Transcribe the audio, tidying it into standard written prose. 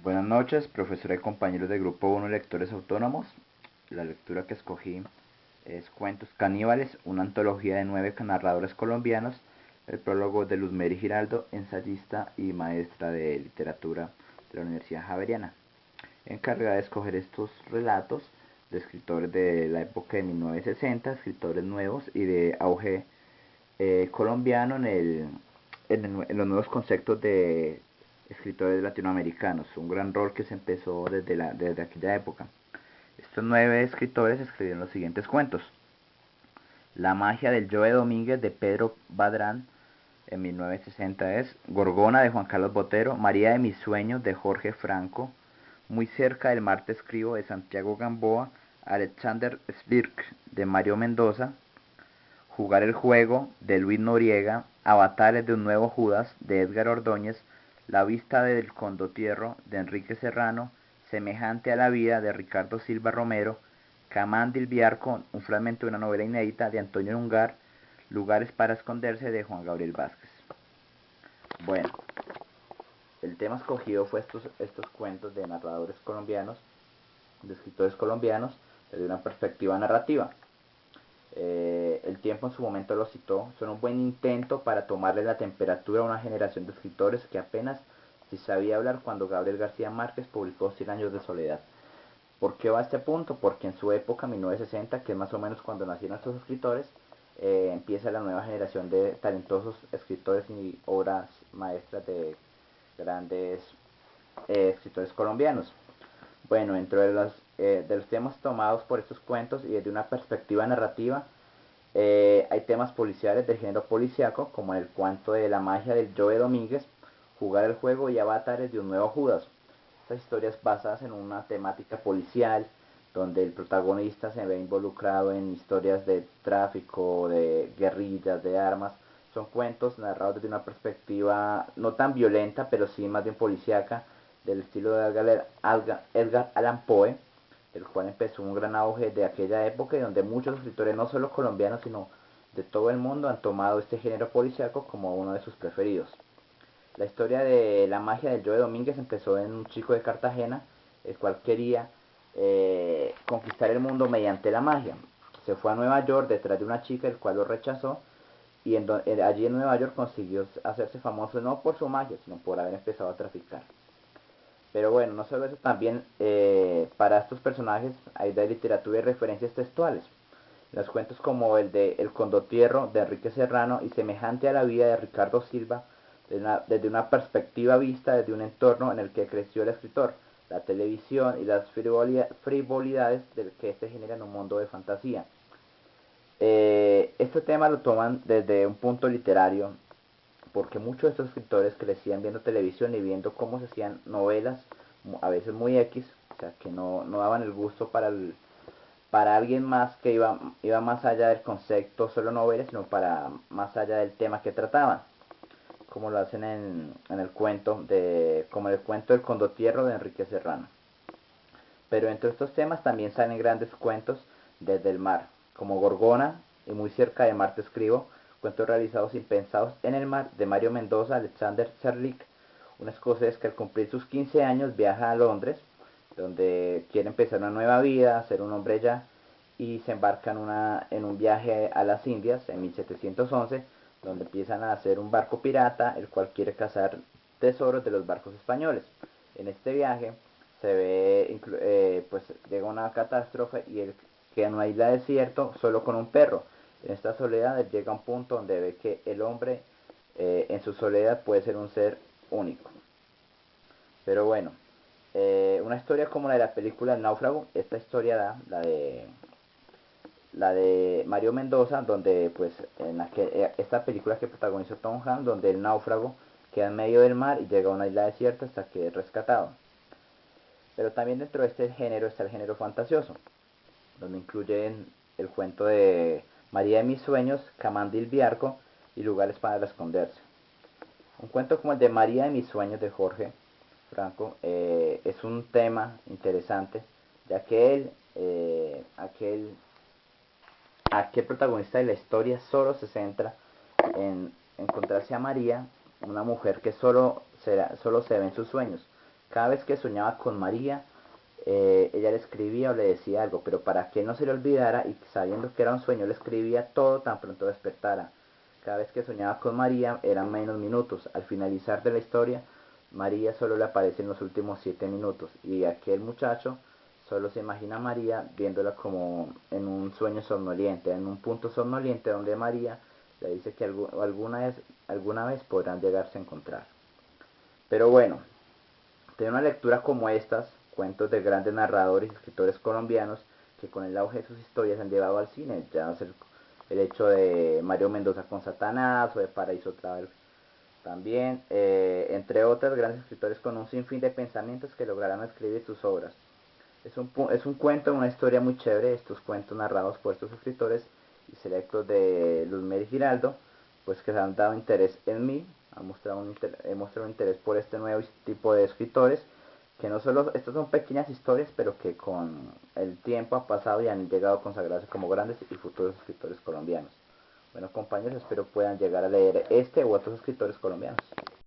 Buenas noches, profesora y compañeros del Grupo 1 Lectores Autónomos. La lectura que escogí es Cuentos Caníbales, una antología de 9 narradores colombianos. El prólogo de Luzmeri Giraldo, ensayista y maestra de literatura de la Universidad Javeriana, encargada de escoger estos relatos de escritores de la época de 1960, escritores nuevos y de auge colombiano en los nuevos conceptos de escritores latinoamericanos, un gran rol que se empezó desde aquella época. Estos 9 escritores escribieron los siguientes cuentos: La magia del Joe Domínguez de Pedro Badrán en 1960 es Gorgona de Juan Carlos Botero, María de mis sueños de Jorge Franco, Muy cerca del mar te escribo de Santiago Gamboa, Alexander Spirk de Mario Mendoza, Jugar el juego de Luis Noriega, Avatares de un nuevo Judas de Edgar Ordóñez, La vista del condotierro de Enrique Serrano, Semejante a la vida de Ricardo Silva Romero, Camán del Biarco, un fragmento de una novela inédita de Antonio Ungar, Lugares para esconderse de Juan Gabriel Vázquez. Bueno, el tema escogido fue estos cuentos de narradores colombianos, de escritores colombianos, desde una perspectiva narrativa. El tiempo en su momento lo citó, son un buen intento para tomarle la temperatura a una generación de escritores que apenas si sabía hablar cuando Gabriel García Márquez publicó Cien años de soledad. ¿Por qué va a este punto? Porque en su época, 1960, que es más o menos cuando nacieron estos escritores, empieza la nueva generación de talentosos escritores y obras maestras de grandes escritores colombianos. Bueno, de los temas tomados por estos cuentos y desde una perspectiva narrativa, hay temas policiales del género policiaco, como en el cuento de La magia del Joe Domínguez, Jugar el juego y Avatares de un nuevo Judas. Estas historias basadas en una temática policial, donde el protagonista se ve involucrado en historias de tráfico, de guerrillas, de armas. Son cuentos narrados desde una perspectiva no tan violenta, pero sí más bien policíaca, del estilo de Edgar Allan Poe, el cual empezó un gran auge de aquella época y donde muchos escritores, no solo colombianos, sino de todo el mundo, han tomado este género policíaco como uno de sus preferidos. La historia de la magia del Joe Domínguez empezó en un chico de Cartagena, el cual quería conquistar el mundo mediante la magia. Se fue a Nueva York detrás de una chica, el cual lo rechazó, y allí en Nueva York consiguió hacerse famoso no por su magia, sino por haber empezado a traficar. Pero bueno, no solo eso, también para estos personajes hay de literatura y referencias textuales. Los cuentos como el de El Condotierro de Enrique Serrano y Semejante a la vida de Ricardo Silva, desde una perspectiva vista desde un entorno en el que creció el escritor, la televisión y las frivolidades que se genera en un mundo de fantasía. Este tema lo toman desde un punto literario, porque muchos de estos escritores crecían viendo televisión y viendo cómo se hacían novelas, a veces muy X, o sea, que no daban el gusto para alguien más que iba más allá del concepto solo novela, sino para más allá del tema que trataban, como lo hacen en el cuento como el cuento del condotierro de Enrique Serrano. Pero entre estos temas también salen grandes cuentos desde el mar, como Gorgona y Muy cerca de mar te escribo, cuentos realizados y pensados en el mar de Mario Mendoza, Alexander Serlik, un escocés que al cumplir sus 15 años viaja a Londres, donde quiere empezar una nueva vida, ser un hombre ya, y se embarca en un viaje a las Indias en 1711, donde empiezan a hacer un barco pirata, el cual quiere cazar tesoros de los barcos españoles. En este viaje se ve, pues llega una catástrofe y él queda en una isla desierto solo con un perro. En esta soledad él llega a un punto donde ve que el hombre en su soledad puede ser un ser único. Pero bueno, una historia como la de la película El Náufrago, esta historia da la de Mario Mendoza, donde pues esta película que protagonizó Tom Hanks, donde el náufrago queda en medio del mar y llega a una isla desierta hasta que es rescatado. Pero también dentro de este género está el género fantasioso, donde incluyen el cuento de María de mis sueños, Camandil Biarco y Lugares para esconderse. Un cuento como el de María de mis sueños de Jorge Franco es un tema interesante, ya que aquel protagonista de la historia solo se centra en encontrarse a María, una mujer que solo se ve en sus sueños, Cada vez que soñaba con María, ella le escribía o le decía algo, pero para que no se le olvidara y sabiendo que era un sueño, le escribía todo tan pronto despertara. Cada vez que soñaba con María eran menos minutos. Al finalizar de la historia, María solo le aparece en los últimos 7 minutos y aquel muchacho solo se imagina a María viéndola como en un sueño somnoliente, en un punto somnoliente donde María le dice que alguna vez podrán llegarse a encontrar. Pero bueno, de una lectura como estas, cuentos de grandes narradores y escritores colombianos que con el auge de sus historias han llevado al cine, ya sea el hecho de Mario Mendoza con Satanás o de Paraíso Travel también, entre otros grandes escritores con un sinfín de pensamientos que lograron escribir sus obras. Es un cuento, una historia muy chévere, estos cuentos narrados por estos escritores y selectos de Luzmeri Giraldo, pues que se han dado interés en mí, he mostrado un interés por este nuevo tipo de escritores, que no solo, estas son pequeñas historias, pero que con el tiempo han pasado y han llegado a consagrarse como grandes y futuros escritores colombianos. Bueno compañeros, espero puedan llegar a leer este u otros escritores colombianos.